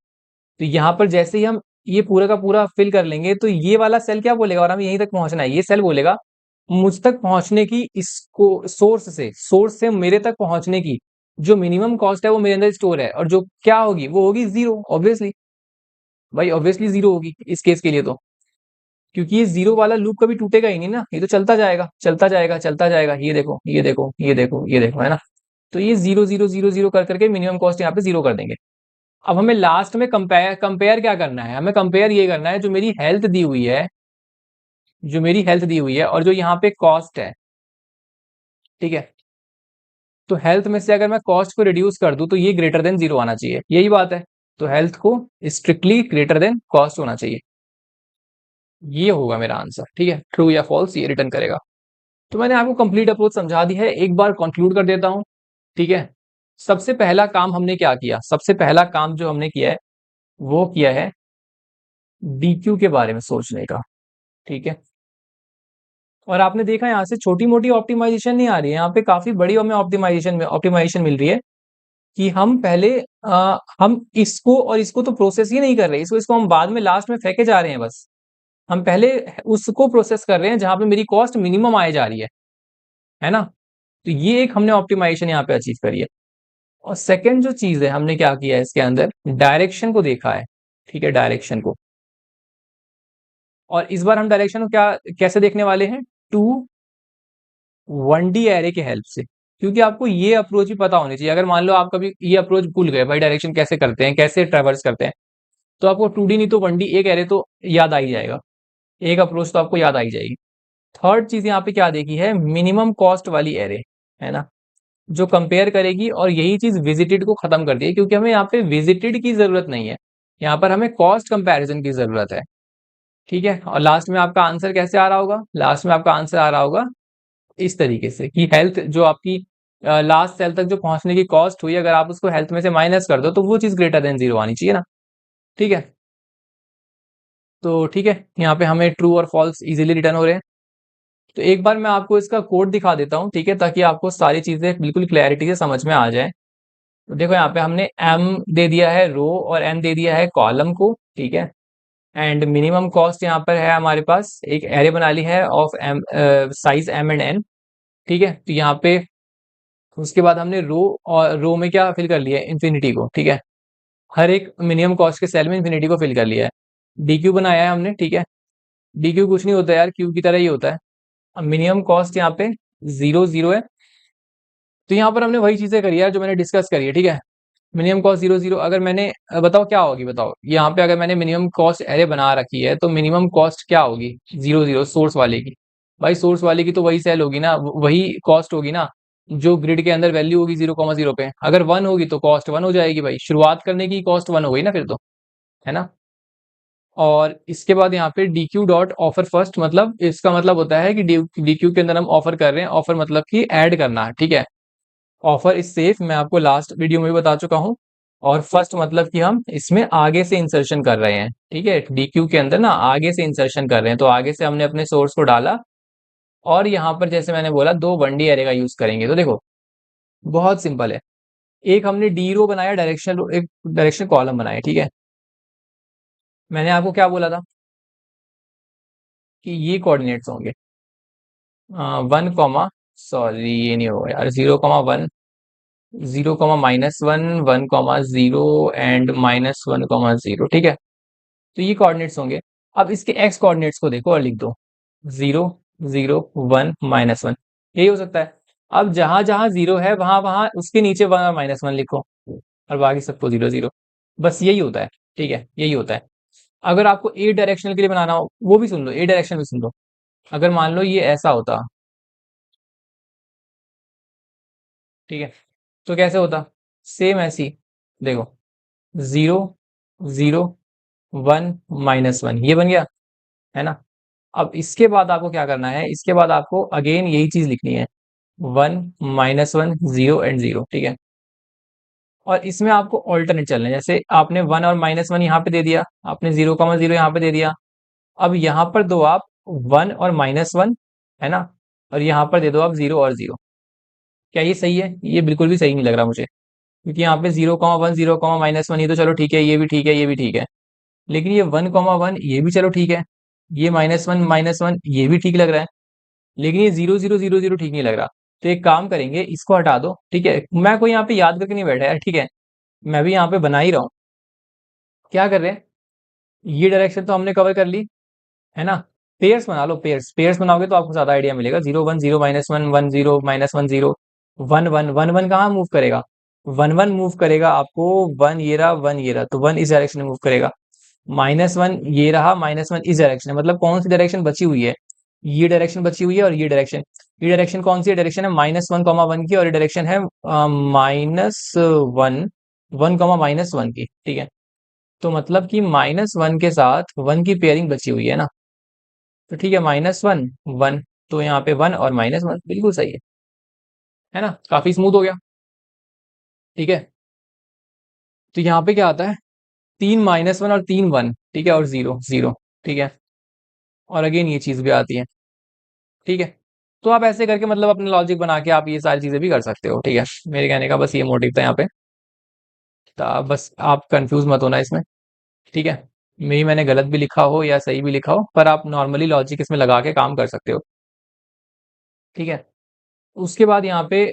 तो यहाँ पर जैसे ही हम ये पूरा का पूरा फिल कर लेंगे तो ये वाला सेल क्या बोलेगा, और हमें यहीं तक पहुंचना है, ये सेल बोलेगा मुझ तक पहुंचने की, इसको सोर्स से मेरे तक पहुंचने की जो मिनिमम कॉस्ट है वो मेरे अंदर स्टोर है, और जो क्या होगी वो होगी जीरो, ऑब्वियसली भाई, ऑब्वियसली जीरो होगी इस केस के लिए तो, क्योंकि ये जीरो वाला लूप कभी टूटेगा ही नहीं ना, ये तो चलता जाएगा चलता जाएगा चलता जाएगा, ये देखो ये देखो ये देखो ये देखो, है ना। तो ये जीरो जीरो जीरो जीरो कर करके मिनिमम कॉस्ट यहाँ पे जीरो कर देंगे। अब हमें लास्ट में कंपेयर कंपेयर क्या करना है, हमें कंपेयर ये करना है जो मेरी हेल्थ दी हुई है, जो मेरी हेल्थ दी हुई है और जो यहाँ पे कॉस्ट है, ठीक है। तो हेल्थ में से अगर मैं कॉस्ट को रिड्यूस कर दूं तो ये ग्रेटर देन जीरो आना चाहिए, यही बात है। तो हेल्थ को स्ट्रिक्टली ग्रेटर देन कॉस्ट होना चाहिए, ये होगा मेरा आंसर, ठीक है। ट्रू या फॉल्स ये रिटर्न करेगा। तो मैंने आपको कंप्लीट अप्रोच समझा दी है, एक बार कंक्लूड कर देता हूं, ठीक है। सबसे पहला काम हमने क्या किया, सबसे पहला काम जो हमने किया है वो किया है डीक्यू के बारे में सोचने का, ठीक है। और आपने देखा यहाँ से छोटी मोटी ऑप्टिमाइजेशन नहीं आ रही है, यहाँ पे काफी बड़ी हमें ऑप्टिमाइजेशन मिल रही है कि हम पहले हम इसको और इसको तो प्रोसेस ही नहीं कर रहे, इसको हम बाद में लास्ट में फेंके जा रहे हैं बस। हम पहले उसको प्रोसेस कर रहे हैं जहां पे मेरी कॉस्ट मिनिमम आए जा रही है ना। तो ये एक हमने ऑप्टिमाइजेशन यहाँ पे अचीव करी है। और सेकंड जो चीज है हमने क्या किया है इसके अंदर, डायरेक्शन को देखा है, ठीक है, डायरेक्शन को। और इस बार हम डायरेक्शन को क्या कैसे देखने वाले हैं, टू 1D एरे के हेल्प से, क्योंकि आपको ये अप्रोच भी पता होनी चाहिए। अगर मान लो आप कभी ये अप्रोच भूल गए भाई, डायरेक्शन कैसे करते हैं, कैसे ट्रेवर्स करते हैं, तो आपको 2D नहीं तो 1D एक एरे तो याद आ ही जाएगा, एक अप्रोच तो आपको याद आ ही जाएगी। थर्ड चीज यहाँ पे क्या देखी है, मिनिमम कॉस्ट वाली एरे, है ना, जो कंपेयर करेगी, और यही चीज विजिटेड को खत्म कर दी है, क्योंकि हमें यहाँ पे विजिटेड की जरूरत नहीं है, यहाँ पर हमें कॉस्ट कंपैरिजन की जरूरत है, ठीक है। और लास्ट में आपका आंसर कैसे आ रहा होगा, लास्ट में आपका आंसर आ रहा होगा इस तरीके से कि हेल्थ जो आपकी लास्ट सेल तक जो पहुंचने की कॉस्ट हुई, अगर आप उसको हेल्थ में से माइनस कर दो तो वो चीज ग्रेटर देन जीरो आनी चाहिए ना, ठीक है। तो ठीक है, यहाँ पे हमें ट्रू और फॉल्स इजीली रिटर्न हो रहे हैं। तो एक बार मैं आपको इसका कोड दिखा देता हूँ, ठीक है, ताकि आपको सारी चीजें बिल्कुल क्लैरिटी से समझ में आ जाए। तो देखो यहाँ पे हमने एम दे दिया है रो और एन दे दिया है कॉलम को, ठीक है। एंड मिनिमम कॉस्ट यहाँ पर है हमारे पास, एक एरे बना ली है of M, size M and N, ठीक है। तो यहाँ पे उसके बाद हमने रो, और रो में क्या फिल कर लिया है, इन्फिनिटी को, ठीक है। हर एक मिनिमम कॉस्ट के सेल में इन्फिनिटी को फिल कर लिया है। डीक्यू बनाया है हमने, ठीक है। डीक्यू कुछ नहीं होता यार, क्यू की तरह ही होता है। अब मिनिमम कॉस्ट यहाँ पे जीरो जीरो है, तो यहाँ पर हमने वही चीजें करी है जो मैंने डिस्कस करी है, ठीक है। मिनिमम कॉस्ट जीरो जीरो, अगर मैंने बताओ क्या होगी, बताओ यहाँ पे अगर मैंने मिनिमम कॉस्ट एरे बना रखी है तो मिनिमम कॉस्ट क्या होगी, जीरो जीरो, सोर्स वाले की। भाई सोर्स वाले की तो वही सेल होगी ना, वही कॉस्ट होगी ना, जो ग्रिड के अंदर वैल्यू होगी 0,0 पे। अगर वन होगी तो कॉस्ट वन हो जाएगी भाई, शुरुआत करने की कॉस्ट वन हो गई ना फिर तो, है ना। और इसके बाद यहाँ पे डीक्यू डॉट ऑफर फर्स्ट, मतलब इसका मतलब होता है कि डीक्यू के अंदर हम ऑफर कर रहे हैं, ऑफर मतलब कि ऐड करना है, ठीक है। ऑफर इज सेफ, मैं आपको लास्ट वीडियो में भी बता चुका हूँ। और फर्स्ट मतलब कि हम इसमें आगे से इंसर्शन कर रहे हैं, ठीक है, डीक्यू के अंदर ना आगे से इंसर्शन कर रहे हैं, तो आगे से हमने अपने सोर्स को डाला। और यहाँ पर जैसे मैंने बोला 2 1D एरे का यूज करेंगे, तो देखो बहुत सिंपल है। एक हमने डी रो बनाया, डायरेक्शन एक डायरेक्शन कॉलम बनाया, ठीक है। मैंने आपको क्या बोला था कि ये कोऑर्डिनेट्स होंगे, 1, सॉरी ये नहीं होगा यार, 0,1, 0,-1, 1,0 एंड -1,0, ठीक है। तो ये कोऑर्डिनेट्स होंगे। अब इसके एक्स कोऑर्डिनेट्स को देखो और लिख दो, 0, 0, 1, -1, यही हो सकता है। अब जहां जहां जीरो है वहां वहां उसके नीचे 1 और -1 लिखो, और बाकी सबको 0 0, बस यही होता है, ठीक है, यही होता है। अगर आपको ए डायरेक्शनल के लिए बनाना हो, वो भी सुन लो, ए डायरेक्शन भी सुन लो। अगर मान लो ये ऐसा होता, ठीक है, तो कैसे होता, सेम ऐसी, देखो 0, 0, 1, -1, ये बन गया, है ना। अब इसके बाद आपको क्या करना है, इसके बाद आपको अगेन यही चीज लिखनी है, 1, -1, 0 एंड 0, ठीक है। और इसमें आपको ऑल्टरनेट चलना है, जैसे आपने 1 और -1 यहाँ पे दे दिया, आपने 0,0 यहाँ पे दे दिया। अब यहाँ पर दो आप 1 और -1, है ना, और यहाँ पर दे दो आप 0 और 0। क्या ये सही है, ये बिल्कुल भी सही नहीं लग रहा मुझे। क्योंकि यहाँ पे 0,1 0,-1 ये तो चलो ठीक है, ये भी ठीक है, ये भी ठीक है। लेकिन ये 1,1 ये भी चलो ठीक है, ये -1 ये भी ठीक लग रहा है, लेकिन ये 0,0,0,0 ठीक नहीं लग रहा। तो एक काम करेंगे, इसको हटा दो, ठीक है। मैं कोई यहाँ पे याद करके नहीं बैठा यार, ठीक है। मैं भी यहाँ पे बना ही रहा हूँ। क्या कर रहे हैं, ये डायरेक्शन तो हमने कवर कर ली, है ना। पेयर्स बना लो, पेयर्स पेयर्स बनाओगे तो आपको ज्यादा आइडिया मिलेगा। 0 1 0 -1 1 0 -1 0 1 1 1 1 कहाँ मूव करेगा, 1 1 मूव करेगा आपको, 1 ये रहा, 1 ये रहा, तो 1 इस डायरेक्शन में मूव करेगा। -1 ये रहा, -1 इस डायरेक्शन में, मतलब कौन सी डायरेक्शन बची हुई है, ये डायरेक्शन बची हुई है, और ये डायरेक्शन कौन सी डायरेक्शन है, -1,1 की, और ये डायरेक्शन है -1 1,-1 की, ठीक है। तो मतलब कि -1 के साथ 1 की पेयरिंग बची हुई है ना। तो ठीक है, -1 1, तो यहाँ पे 1 और -1 बिल्कुल सही है ना, काफी स्मूथ हो गया, ठीक है। तो यहाँ पे क्या आता है, 3 -1 और 3 1, ठीक है, और 0 0, ठीक है। और अगेन ये चीज भी आती है, ठीक है। तो आप ऐसे करके मतलब अपने लॉजिक बना के आप ये सारी चीजें भी कर सकते हो, ठीक है। मेरे कहने का बस ये मोटिव था यहाँ पे। तो बस आप कंफ्यूज मत होना इसमें, ठीक है। मैंने गलत भी लिखा हो या सही भी लिखा हो, पर आप नॉर्मली लॉजिक इसमें लगा के काम कर सकते हो, ठीक है। उसके बाद यहाँ पे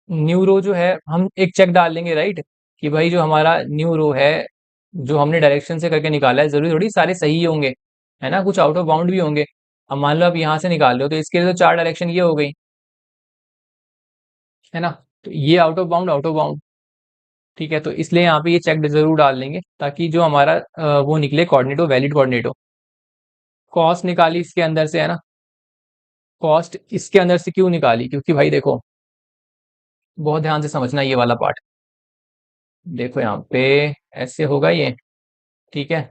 न्यू रो जो है, हम एक चेक डाल लेंगे, राइट, कि भाई जो हमारा न्यू रो है, जो हमने डायरेक्शन से करके निकाला है, जरूरी थोड़ी सारे सही ही होंगे, है ना, कुछ आउट ऑफ बाउंड भी होंगे। अब मान लो आप यहाँ से निकाल रहे हो, तो इसके लिए तो 4 डायरेक्शन ये हो गई, है ना। तो ये आउट ऑफ बाउंड, ठीक है। तो इसलिए यहाँ पे ये चेक जरूर डाल लेंगे, ताकि जो हमारा वो निकले कोऑर्डिनेट हो, वैलिड कोऑर्डिनेट हो। कॉस्ट निकाली इसके अंदर से, है ना। कॉस्ट इसके अंदर से क्यों निकाली, क्योंकि भाई देखो, बहुत ध्यान से समझना ये वाला पार्ट। देखो यहाँ पे ऐसे होगा ये, ठीक है।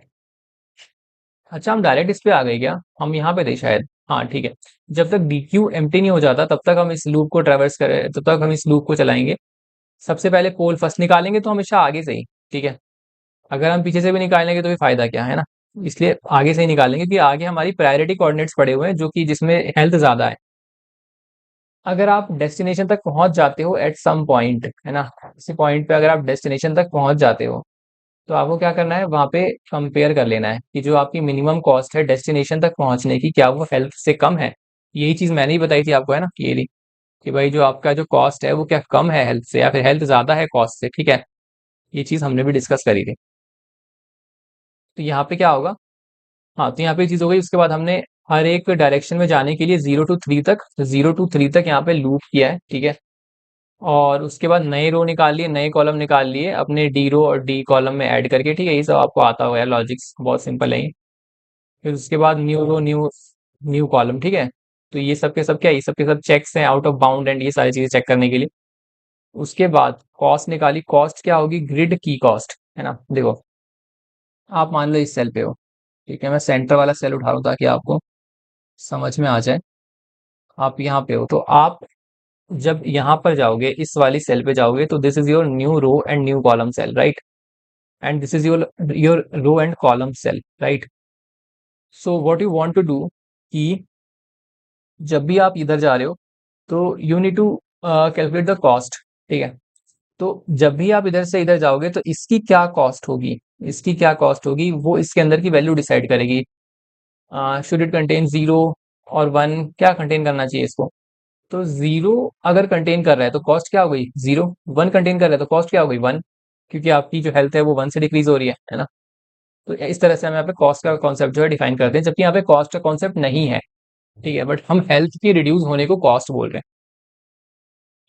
अच्छा, हम डायरेक्ट इस पे आ गए क्या, हम यहाँ पे थे शायद, हाँ ठीक है। जब तक डी क्यू एम्प्टी नहीं हो जाता, तब तक हम इस लूप को ट्रेवर्स करें, तब तक हम इस लूप को चलाएंगे। सबसे पहले पोल फर्स्ट निकालेंगे तो हमेशा आगे से ही, ठीक है। अगर हम पीछे से भी निकालेंगे तो भी फायदा क्या है ना। इसलिए आगे से ही निकालेंगे, कि आगे हमारी प्रायोरिटी कोऑर्डिनेट्स पड़े हुए हैं, जो कि जिसमें हेल्थ ज्यादा है। अगर आप डेस्टिनेशन तक पहुंच जाते हो एट सम पॉइंट, है ना, किसी पॉइंट पे अगर आप डेस्टिनेशन तक पहुंच जाते हो, तो आपको क्या करना है, वहां पे कंपेयर कर लेना है कि जो आपकी मिनिमम कॉस्ट है डेस्टिनेशन तक पहुंचने की, क्या वो हेल्थ से कम है। यही चीज मैंने ही बताई थी आपको, है ना, क्लियरली, कि भाई जो आपका जो कॉस्ट है वो क्या कम है हेल्थ से, या फिर हेल्थ ज्यादा है कॉस्ट से, ठीक है। ये चीज हमने भी डिस्कस करी थी। तो यहाँ पे क्या होगा, हाँ, तो यहाँ पे ये चीज हो गई। उसके बाद हमने हर एक डायरेक्शन में जाने के लिए 0 to 3 तक यहाँ पे लूप किया है, ठीक है। और उसके बाद नए रो निकाल लिए, नए कॉलम निकाल लिए अपने डी रो और डी कॉलम में ऐड करके, ठीक है। ये सब आपको आता होगा, लॉजिक्स बहुत सिंपल है ये। फिर उसके बाद new row, new new column, ठीक है। तो ये सब के सब क्या है, ये सब के सब चेक्स हैं, आउट ऑफ बाउंड एंड ये सारी चीजें चेक करने के लिए। उसके बाद कॉस्ट निकाली, कॉस्ट क्या होगी, ग्रिड की कॉस्ट, है ना। देखो, आप मान लो इस सेल पे हो, ठीक है। मैं सेंटर वाला सेल उठा रहा हूँ ताकि आपको समझ में आ जाए। आप यहाँ पे हो, तो आप जब यहाँ पर जाओगे, इस वाली सेल पे जाओगे, तो this is your new row and new column cell, right. And this is your row and column cell, right. So what you want to do, कि जब भी आप इधर जा रहे हो, तो you need to calculate the cost, ठीक है। तो जब भी आप इधर से इधर जाओगे, तो इसकी क्या कॉस्ट होगी, इसकी क्या कॉस्ट होगी, वो इसके अंदर की वैल्यू डिसाइड करेगी। शुड इट कंटेन 0 और 1, क्या कंटेन करना चाहिए इसको। तो 0 अगर कंटेन कर रहा है तो कॉस्ट क्या हो गई 0, 1 कंटेन कर रहा है तो कॉस्ट क्या हो गई 1, क्योंकि आपकी जो हेल्थ है वो 1 से डिक्रीज हो रही है ना। तो इस तरह से हम यहाँ पे कॉस्ट का कॉन्सेप्ट जो है डिफाइन करते हैं, जबकि यहाँ पे कॉस्ट का कॉन्सेप्ट नहीं है, ठीक है। बट हम हेल्थ की रिड्यूस होने को कॉस्ट बोल रहे हैं।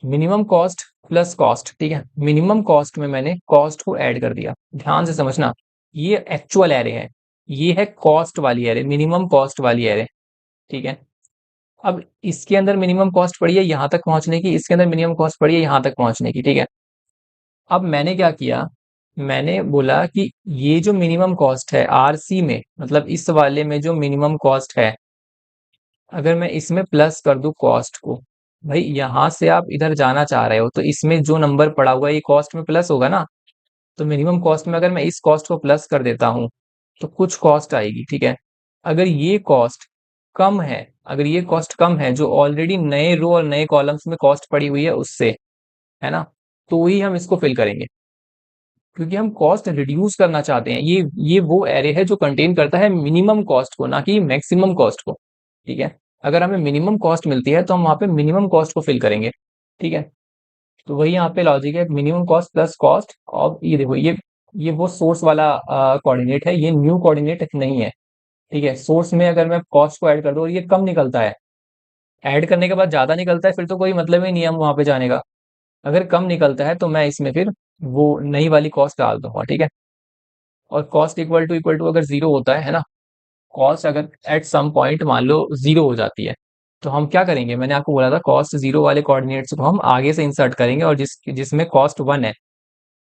मिनिमम कॉस्ट प्लस कॉस्ट, ठीक है। मिनिमम कॉस्ट में मैंने कॉस्ट को ऐड कर दिया, ध्यान से समझना। ये एक्चुअल एरे है, ये है कॉस्ट वाली एरे, मिनिमम कॉस्ट वाली एरे, ठीक है। अब इसके अंदर मिनिमम कॉस्ट पड़ी है यहाँ तक पहुंचने की, इसके अंदर मिनिमम कॉस्ट पड़ी है यहाँ तक पहुंचने की, ठीक है। अब मैंने क्या किया, मैंने बोला कि ये जो मिनिमम कॉस्ट है आरसी में, मतलब इस वाले में जो मिनिमम कॉस्ट है, अगर मैं इसमें प्लस कर दूं कॉस्ट को, भाई यहां से आप इधर जाना चाह रहे हो, तो इसमें जो नंबर पड़ा हुआ है ये कॉस्ट में प्लस होगा ना। तो मिनिमम कॉस्ट में अगर मैं इस कॉस्ट को प्लस कर देता हूं, तो कुछ कॉस्ट आएगी, ठीक है। अगर ये कॉस्ट कम है, अगर ये कॉस्ट कम है, जो ऑलरेडी नए रो और नए कॉलम्स में कॉस्ट पड़ी हुई है उससे, है ना, तो ही हम इसको फिल करेंगे। क्योंकि हम कॉस्ट रिड्यूस करना चाहते हैं। ये वो एरे है जो कंटेन करता है मिनिमम कॉस्ट को, ना कि मैक्सिमम कॉस्ट को। ठीक है, अगर हमें मिनिमम कॉस्ट मिलती है तो हम वहां पे मिनिमम कॉस्ट को फिल करेंगे। ठीक है, तो वही यहाँ पे लॉजिक है, मिनिमम कॉस्ट प्लस कॉस्ट। और ये देखो, ये वो सोर्स वाला कोऑर्डिनेट है, ये न्यू कोऑर्डिनेट नहीं है। ठीक है, सोर्स में अगर मैं कॉस्ट को ऐड कर दूं और ये कम निकलता है, ऐड करने के बाद ज्यादा निकलता है, फिर तो कोई मतलब ही नहीं है हम वहां पे जाने का। अगर कम निकलता है तो मैं इसमें फिर वो नई वाली कॉस्ट डाल दूंगा। ठीक है, और कॉस्ट इक्वल टू अगर जीरो होता है ना, कॉस्ट अगर एट सम पॉइंट मान लो जीरो हो जाती है, तो हम क्या करेंगे, मैंने आपको बोला था कॉस्ट जीरो वाले कोऑर्डिनेट्स को हम आगे से इंसर्ट करेंगे, और जिसमें कॉस्ट वन है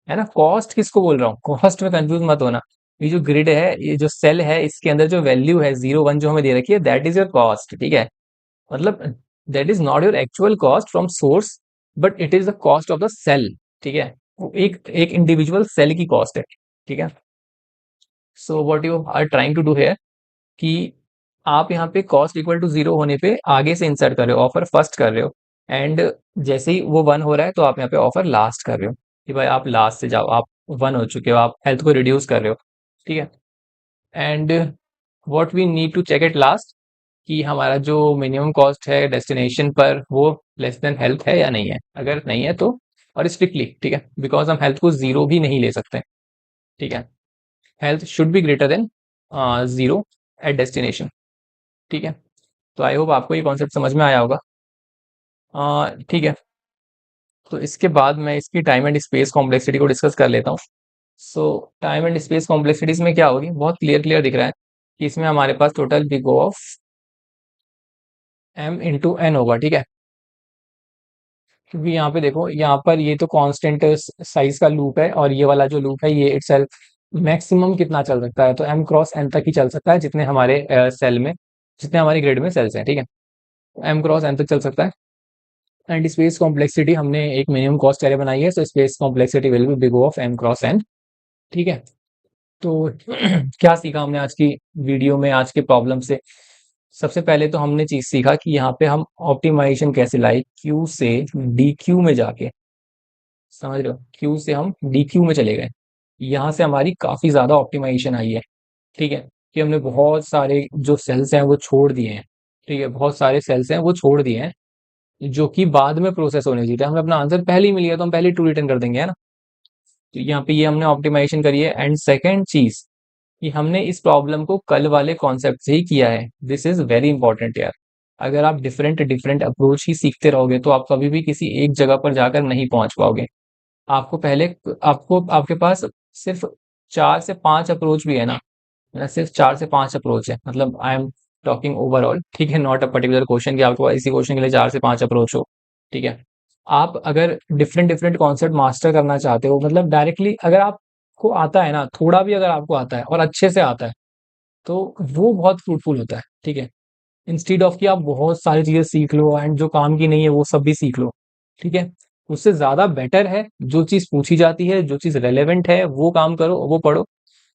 ना। कॉस्ट किसको बोल रहा हूँ, कॉस्ट में कंफ्यूज मत होना। ये जो ग्रिड है, ये जो सेल है, इसके अंदर जो वैल्यू है जीरो वन जो हमें दे रखी है, दैट इज योर कॉस्ट। ठीक है, मतलब that is not your actual cost from source, but it is the cost of the cell. ठीक है, वो एक एक इंडिविजुअल सेल की कॉस्ट है। ठीक है, so what you are trying to do है कि आप यहाँ पे कॉस्ट इक्वल टू जीरो होने पे आगे से इंसर्ट कर रहे हो, ऑफर फर्स्ट कर रहे हो, एंड जैसे ही वो वन हो रहा है तो आप यहाँ पे ऑफर लास्ट कर रहे हो, कि भाई आप लास्ट से जाओ, आप वन हो चुके हो, आप हेल्थ को रिड्यूस कर रहे हो। ठीक है, and what we need to check it last, कि हमारा जो मिनिमम कॉस्ट है डेस्टिनेशन पर वो लेस देन हेल्थ है या नहीं है। अगर नहीं है तो, और स्ट्रिक्टली, ठीक है, बिकॉज हम हेल्थ को जीरो भी नहीं ले सकते। ठीक है, health should be greater than zero at destination. ठीक है, तो आई होप आपको ये कॉन्सेप्ट समझ में आया होगा। ठीक है, तो इसके बाद मैं इसकी टाइम एंड स्पेस कॉम्प्लेक्सिटी को डिस्कस कर लेता हूँ। सो टाइम एंड स्पेस कॉम्प्लेक्सिटीज में क्या होगी, बहुत क्लियर क्लियर दिख रहा है कि इसमें हमारे पास total big O of m into n होगा। ठीक है, क्योंकि यहाँ पे देखो, यहाँ पर ये तो कांस्टेंट साइज का लूप है, और ये वाला जो लूप है ये इटसेल्फ मैक्सिमम कितना चल सकता है, तो m क्रॉस n तक ही चल सकता है, जितने हमारे सेल में, जितने हमारी ग्रिड में सेल्स हैं। ठीक है, m क्रॉस n तक चल सकता है। एंड स्पेस कॉम्प्लेक्सिटी हमने एक मिनिमम कॉस्ट एरे बनाई है, तो space complexity will be big O of m cross n। ठीक है, तो क्या सीखा हमने आज की वीडियो में, आज के प्रॉब्लम से। सबसे पहले तो हमने चीज सीखा कि यहाँ पे हम ऑप्टिमाइजेशन कैसे लाए, क्यू से डी क्यू में जाके, समझ रहे हो, क्यू से हम डी क्यू में चले गए, यहाँ से हमारी काफी ज्यादा ऑप्टिमाइजेशन आई है। ठीक है, कि हमने बहुत सारे जो सेल्स हैं वो छोड़ दिए हैं। ठीक है, बहुत सारे सेल्स हैं वो छोड़ दिए हैं, जो कि बाद में प्रोसेस होने चाहिए थे। हमें अपना आंसर पहले ही मिल गया तो हम पहले ट्रू रिटर्न कर देंगे, है ना। तो यहाँ पे ये हमने ऑप्टिमाइजेशन करी है। एंड सेकेंड चीज, कि हमने इस प्रॉब्लम को कल वाले कॉन्सेप्ट से ही किया है। दिस इज वेरी इंपॉर्टेंट यार। अगर आप डिफरेंट डिफरेंट अप्रोच ही सीखते रहोगे तो आप कभी भी किसी एक जगह पर जाकर नहीं पहुंच पाओगे। आपको पहले, आपको आपके पास सिर्फ 4 से 5 अप्रोच भी है ना, मेरा सिर्फ 4 से 5 अप्रोच है, मतलब आई एम टॉकिंग ओवरऑल। ठीक है, नॉट अ पर्टिकुलर क्वेश्चन कि आपको इसी क्वेश्चन के लिए 4 से 5 अप्रोच हो। ठीक है, आप अगर डिफरेंट डिफरेंट कॉन्सेप्ट मास्टर करना चाहते हो, मतलब डायरेक्टली अगर आपको आता है ना, थोड़ा भी अगर आपको आता है और अच्छे से आता है, तो वो बहुत फ्रूटफुल होता है। ठीक है, इंस्टीड ऑफ कि आप बहुत सारी चीजें सीख लो एंड जो काम की नहीं है वो सब भी सीख लो। ठीक है, उससे ज्यादा बेटर है जो चीज पूछी जाती है, जो चीज रेलेवेंट है वो काम करो, वो पढ़ो।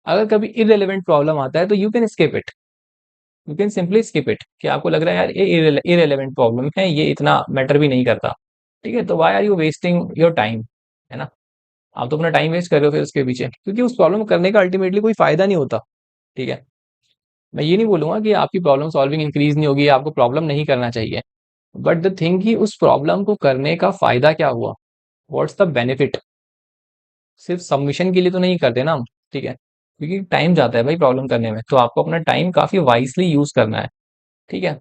अगर कभी इरेलीवेंट प्रॉब्लम आता है तो you can skip it, you can simply skip it, कि आपको लग रहा है यार ये इरेलीवेंट प्रॉब्लम है, ये इतना मैटर भी नहीं करता। ठीक है, तो why are you wasting your time, है ना। आप तो अपना टाइम वेस्ट कर रहे हो फिर उसके पीछे, क्योंकि उस प्रॉब्लम करने का अल्टीमेटली कोई फायदा नहीं होता। ठीक है, मैं ये नहीं बोलूंगा कि आपकी प्रॉब्लम सॉल्विंग इंक्रीज नहीं होगी, आपको प्रॉब्लम नहीं करना चाहिए, बट द थिंग कि उस प्रॉब्लम को करने का फायदा क्या हुआ, व्हाट्स द बेनिफिट। सिर्फ सबमिशन के लिए तो नहीं करते ना हम। ठीक है, क्योंकि टाइम जाता है भाई प्रॉब्लम करने में, तो आपको अपना टाइम काफी वाइसली यूज करना है। ठीक है,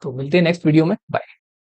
तो मिलते हैं नेक्स्ट वीडियो में, बाय।